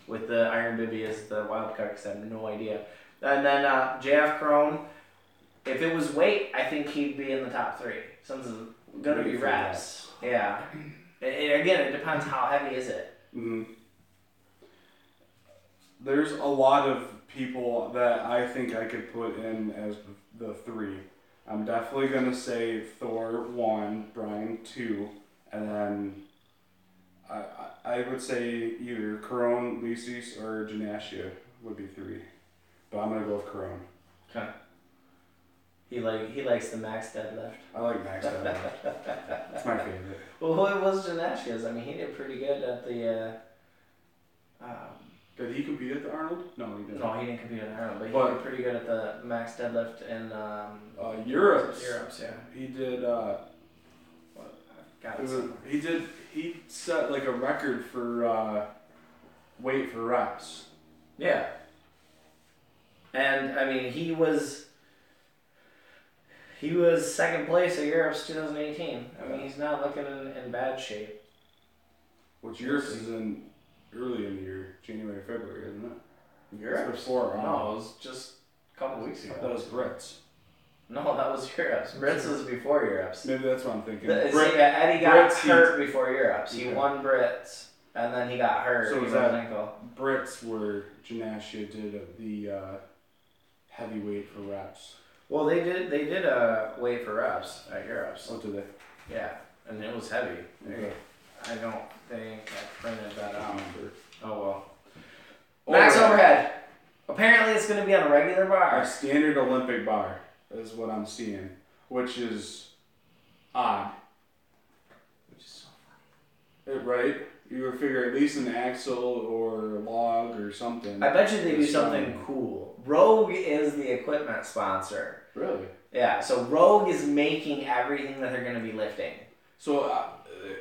With the Iron Bibby as the wild card because I have no idea. And then JF Crone, if it was weight, I think he'd be in the top 3. Since it's going to be reps. Yeah. Again, it depends how heavy is it. Mm-hmm. There's a lot of people that I think I could put in as the 3. I'm definitely going to say Thor 1, Brian 2, and then I would say either Corone, Lysis, or Janasia would be 3. But I'm going to go with Corone. Okay. He likes the max deadlift. I like Max deadlift. It's my favorite. Well, what was Janashia's? I mean, he did pretty good at the... Did he compete at the Arnold? No, he didn't. No, he didn't compete at the Arnold, but he did pretty good at the max deadlift in... Europe's. Yeah. He did... Got it. He set like a record for weight for reps. Yeah. And I mean, he was second place at Europe's 2018. I mean, he's not looking in bad shape. Which yours is in early in the year, January, February, isn't it? Europe's? Before. No, it was just a couple weeks ago. That was Brits. No, that was Europe's. Brits was before Europe's. Maybe that's what I'm thinking. Eddie got hurt before Europe's. He won Brits, and then he got hurt. So he was broke that his ankle. Brits where Janasia did the heavyweight for reps? Well, they did a weight for reps at Europe's. What did they? Yeah, and it was heavy. Okay. I don't think I printed that out. Oh well. Overhead. Max overhead. Apparently, it's going to be on a regular bar. A standard Olympic bar is what I'm seeing, which is odd. Which is so funny. Right? You would figure at least an axle or a log or something. I bet you they do something cool. Rogue is the equipment sponsor. Really? Yeah, so Rogue is making everything that they're going to be lifting. So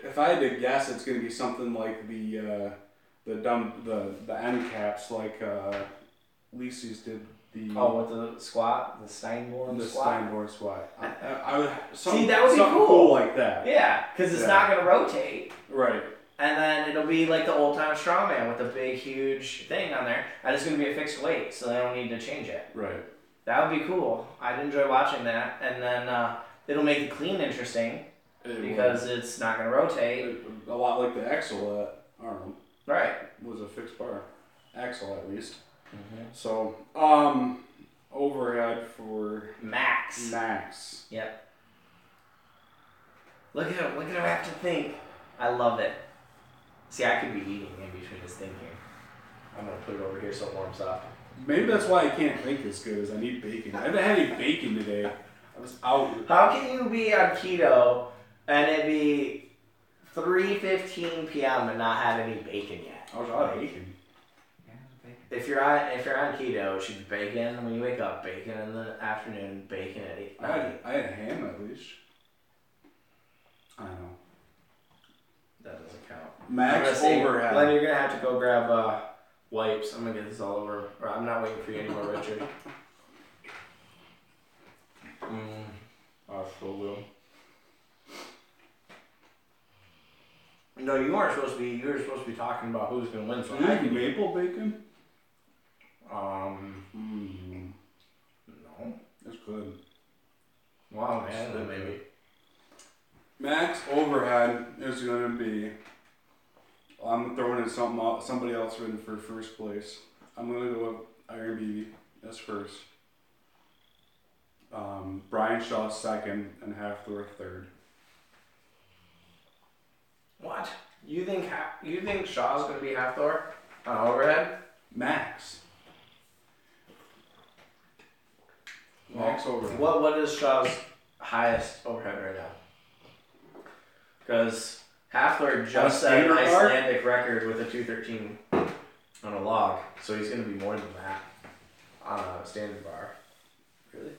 if I had to guess, it's going to be something like the end caps, like Lysis did the. Oh, with the squat, the Steinborn squat. Steinborn squat. I would See, that would be something cool. like that. Yeah, because it's not going to rotate. Right. And then it'll be like the old time strongman with the big, huge thing on there, and it's going to be a fixed weight, so they don't need to change it. Right. That would be cool. I'd enjoy watching that, and then it'll make the clean interesting because it's not going to rotate. A lot like the axle at Arnold. Right. Was a fixed bar. Axle, at least. So, overhead for Max. Max. Yep. Look at him have to think. I love it. See, I could be eating in between his thinking. I'm gonna put it over here so it warms up. Maybe that's why I can't think as good as I need bacon. I haven't had any bacon today. I was out. How can you be on keto and it be 3:15 p.m. and not have any bacon yet? I was out of bacon. Yeah, bacon. If you're on keto, it should be bacon when you wake up, bacon in the afternoon, bacon at 8. I had ham at least. I know. That doesn't count. Max overhead. Glenn, you're gonna have to go grab wipes. I'm gonna get this all over. Or I'm not waiting for you anymore, Richard. I so will. No, you weren't supposed to be. You were supposed to be talking about who's gonna win. So Do you like maple bacon? No. That's good. Wow, man, then maybe. Max overhead is gonna be. I'm throwing in somebody else in for first place. I'm gonna go with Iron BB as first. Brian Shaw second, and Halfthor third. What? You think Shaw's gonna be Halfthor on overhead? Max. Max overhead. What is Shaw's highest overhead right now? Because Halfthor just set an Icelandic record with a 213 on a log, so he's gonna be more than that on a standard bar. Really?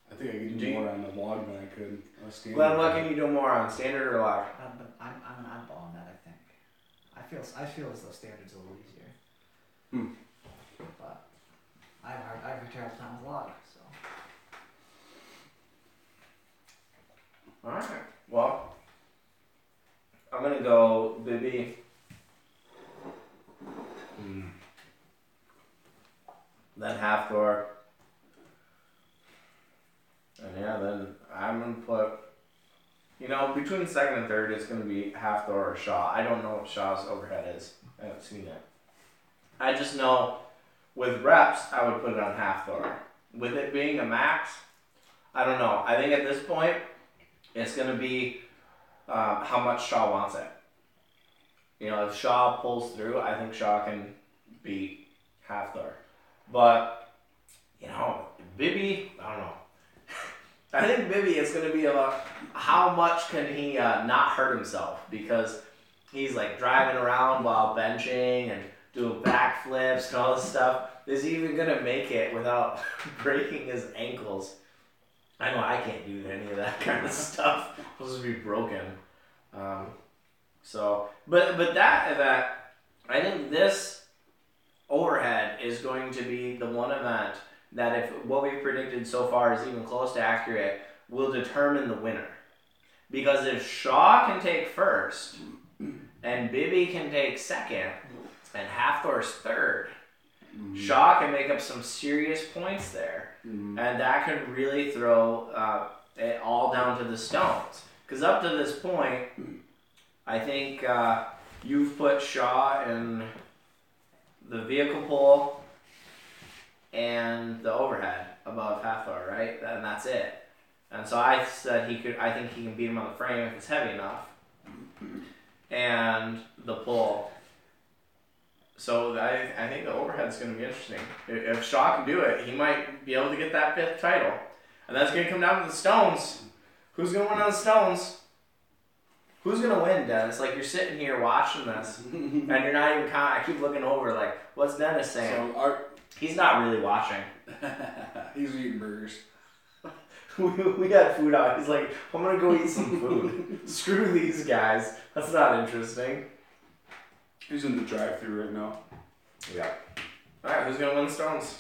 I think I could do more on the log than I could on a standard. Glenn, what can you do more on, standard or log? But I'm an oddball on that. I think. I feel as though standard's a little easier. But I have a terrible time with log. So. All right. Well, I'm gonna go Bibby. Then Halfthor. And yeah, then I'm gonna put. Between second and third, it's gonna be Halfthor or Shaw. I don't know what Shaw's overhead is. I haven't seen it. I just know with reps, I would put it on Halfthor. With it being a max, I don't know. I think at this point, it's gonna be how much Shaw wants it. If Shaw pulls through, I think Shaw can beat Halfthor. But, Bibby, I don't know. I think Bibby is going to be about how much can he not hurt himself, because he's like driving around while benching and doing backflips and all this stuff. Is he even going to make it without breaking his ankles? I know I can't do any of that kind of stuff. I'll just be broken. But that event, I think this overhead is going to be the one event that, if what we've predicted so far is even close to accurate, will determine the winner. Because if Shaw can take first, and Bibby can take second, and Halfthor's third, Shaw can make up some serious points there. And that could really throw it all down to the stones. Because up to this point, I think you've put Shaw in the vehicle pull and the overhead above Halfthor, right? And that's it. And so I said I think he can beat him on the frame if it's heavy enough. And the pull. So I think the overhead's going to be interesting. If Shaw can do it, he might be able to get that 5th title. And that's going to come down to the stones. Who's going to win on the stones? Who's going to win, Dennis? Like, you're sitting here watching this, and you're not even I keep looking over, like, what's Dennis saying? He's not really watching. He's eating burgers. we had food out. He's like, I'm going to go eat some food. Screw these guys. That's not interesting. He's in the drive-thru right now. Yeah. All right, who's going to win the stones?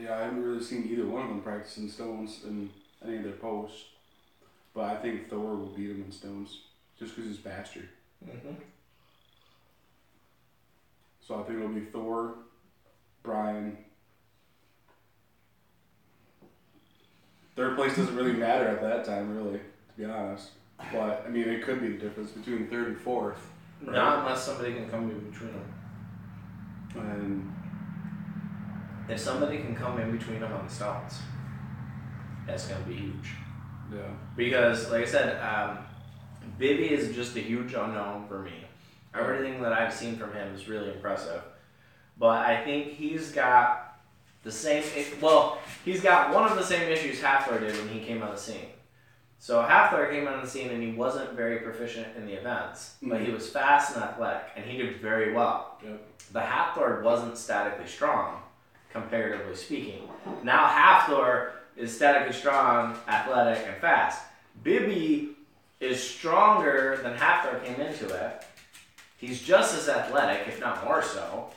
Yeah, I haven't really seen either one of them practicing stones in any of their posts. But I think Thor will beat him in stones, just because he's faster. So I think it'll be Thor, Brian. Third place doesn't really matter at that time, really, to be honest. But, I mean, it could be the difference between third and fourth. Right? Not unless somebody can come in between them. And if somebody can come in between them on the stones, that's going to be huge. Yeah. Because, like I said, Bibby is just a huge unknown for me. Everything that I've seen from him is really impressive. But I think he's got the same, he's got one of the same issues Hafler did when he came on the scene. So Hafler came on the scene and he wasn't very proficient in the events, but he was fast and athletic, and he did very well. Yep. But Hafler wasn't statically strong, comparatively speaking. Now Hafler is statically strong, athletic, and fast. Bibby is stronger than Hafler came into it. He's just as athletic, if not more so.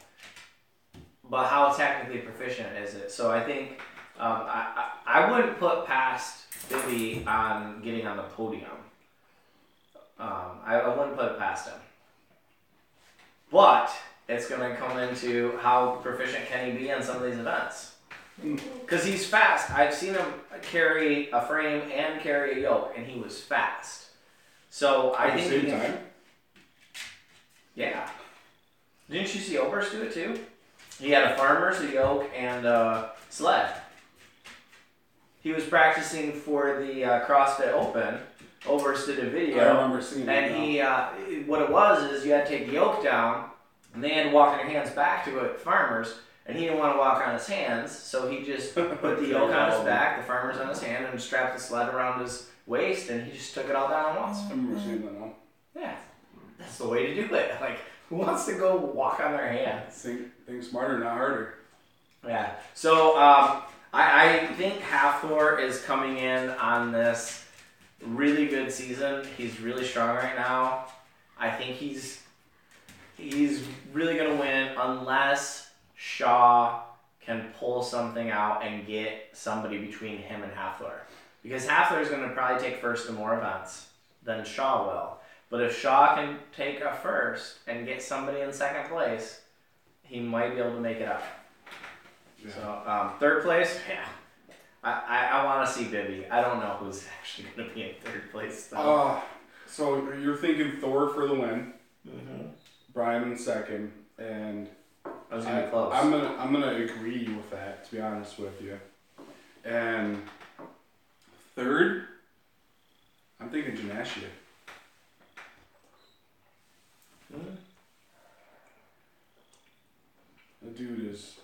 But how technically proficient is it? So I think I wouldn't put past Bibby on getting on the podium. I wouldn't put it past him. But it's going to come into how proficient can he be on some of these events. Because he's fast. I've seen him carry a frame and carry a yoke, and he was fast. So I think at the same time? Yeah. Didn't you see Oberst do it too? He had a farmer's, a yoke, and a sled. He was practicing for the CrossFit Open. Oberst did a video. I remember seeing it. And what it was is you had to take the yoke down, and they had to walk on their hands back to it, farmers, and he didn't want to walk on his hands, so he just put the yoke on his back, the farmer's on his hand, and strapped the sled around his waist, and he just took it all down at once. I remember seeing that now. Yeah, that's the way to do it. Like, who wants to go walk on their hands? Think smarter, not harder. Yeah. So I think Hafthor is coming in on this really good season. He's really strong right now. I think he's really gonna win unless Shaw can pull something out and get somebody between him and Hafthor. Because Hafthor is gonna probably take first in more events than Shaw will. But if Shaw can take a first and get somebody in second place, he might be able to make it up. Yeah. So third place, yeah. I want to see Bibby. I don't know who's actually going to be in third place though. So you're thinking Thor for the win, Brian in second, and I was gonna be close. I'm gonna agree with that, to be honest with you. And third, I'm thinking Janashia. The dude is.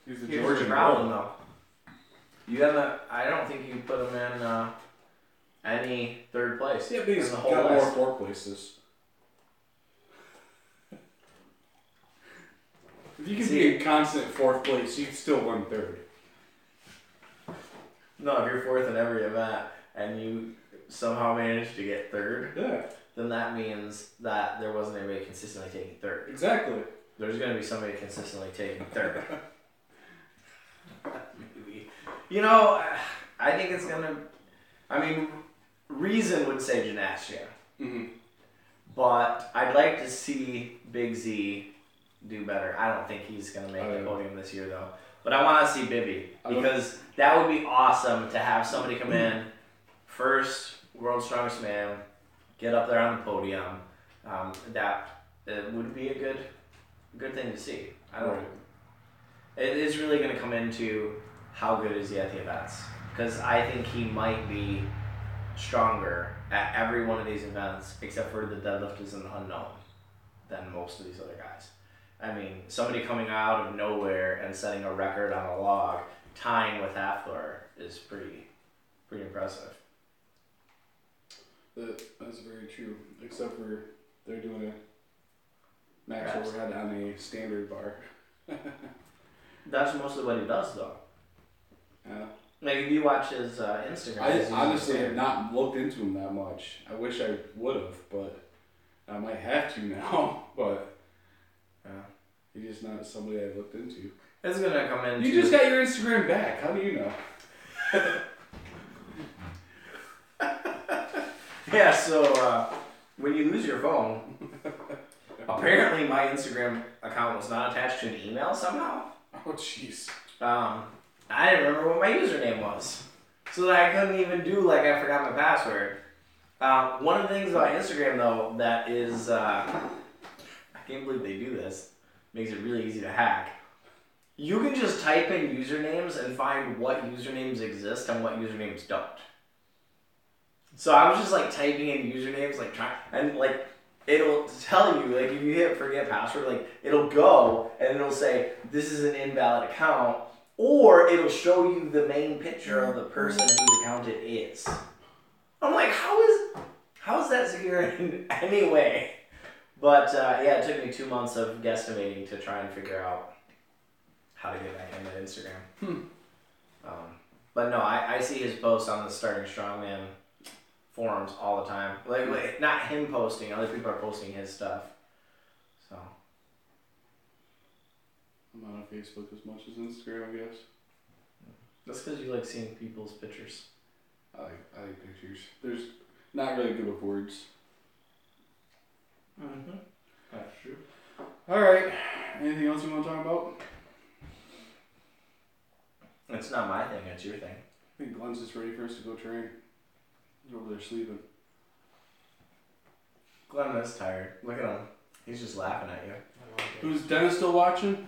He's the Here's the problem, though. You haven't. I don't think you put him in any third place. Yeah, but he's in the got whole more list. four places. If you can be in constant fourth place, you can still win third. No, if you're fourth in every event and you somehow manage to get third, then that means that there wasn't anybody consistently taking third. Exactly. There's going to be somebody consistently taking third. Maybe. You know, I think it's going to... I mean, reason would say Janashia. But I'd like to see Big Z do better. I don't think he's going to make the podium this year, though. But I want to see Bibby. Because that would be awesome to have somebody come in, first World's Strongest Man, get up there on the podium. That would be a good thing to see. I don't. It is really going to come into how good is he at the events, because I think he might be stronger at every one of these events except for the deadlift is an unknown than most of these other guys. I mean, somebody coming out of nowhere and setting a record on a log, tying with Hafthor, is pretty impressive. That's very true. Except for they're doing a max overhead on a standard bar. That's mostly what he does, though. Yeah. Like, if you watch his Instagram... I honestly have not looked into him that much. I wish I would have, but I might have to now. But he's just not somebody I looked into. It's going to come into... You just got your Instagram back. How do you know? Yeah, so when you lose your phone, apparently my Instagram account was not attached to an email somehow. Oh, jeez. I didn't remember what my username was. so that I couldn't even do like I forgot my password. One of the things about Instagram though that is, I can't believe they do this. Makes it really easy to hack. You can just type in usernames and find what usernames exist and what usernames don't. So I was just like typing in usernames, like trying, and like it'll tell you, like if you hit forget password, like it'll go and it'll say this is an invalid account, or it'll show you the main picture of the person whose account it is. I'm like, how is that secure in any way? But yeah, it took me 2 months of guesstimating to try and figure out how to get back into Instagram. But no, I see his posts on the Starting Strongman forums all the time. Like not him posting, other people are posting his stuff. So I'm not on Facebook as much as Instagram, I guess. that's because you like seeing people's pictures. I like pictures. There's not really good with words. Mm-hmm. That's true. All right. Anything else you want to talk about? It's not my thing, it's your thing. I think Glenn's just ready for us to go train. He's over there sleeping. Glenn is tired. Look at him. He's just laughing at you. Who's Dennis still watching?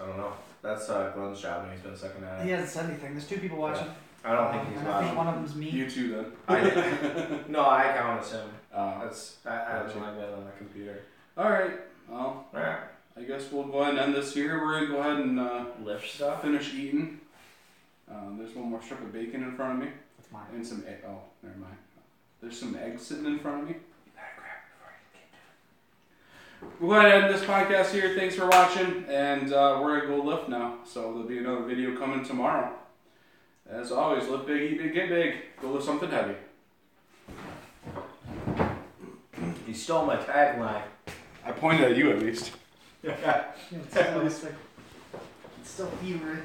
I don't know. That's Glenn's job and he's been sucking at it. He hasn't said anything. There's 2 people watching. I don't think he's and I watching. think one of them's me. You too, then. No, I count as him. Uh, I haven't been on my computer. all right. Well, Alright. I guess we'll go ahead and end this here. We're going to go ahead and Lift stuff? finish eating. There's one more strip of bacon in front of me. That's mine. And some egg. Oh, never mind. There's some eggs sitting in front of me. We'll go ahead and end this podcast here. Thanks for watching. And we're going to go lift now. So there'll be another video coming tomorrow. As always, lift big, eat big, get big. Go lift something heavy. You stole my tagline. I pointed at you at least. Yeah, it's still fever.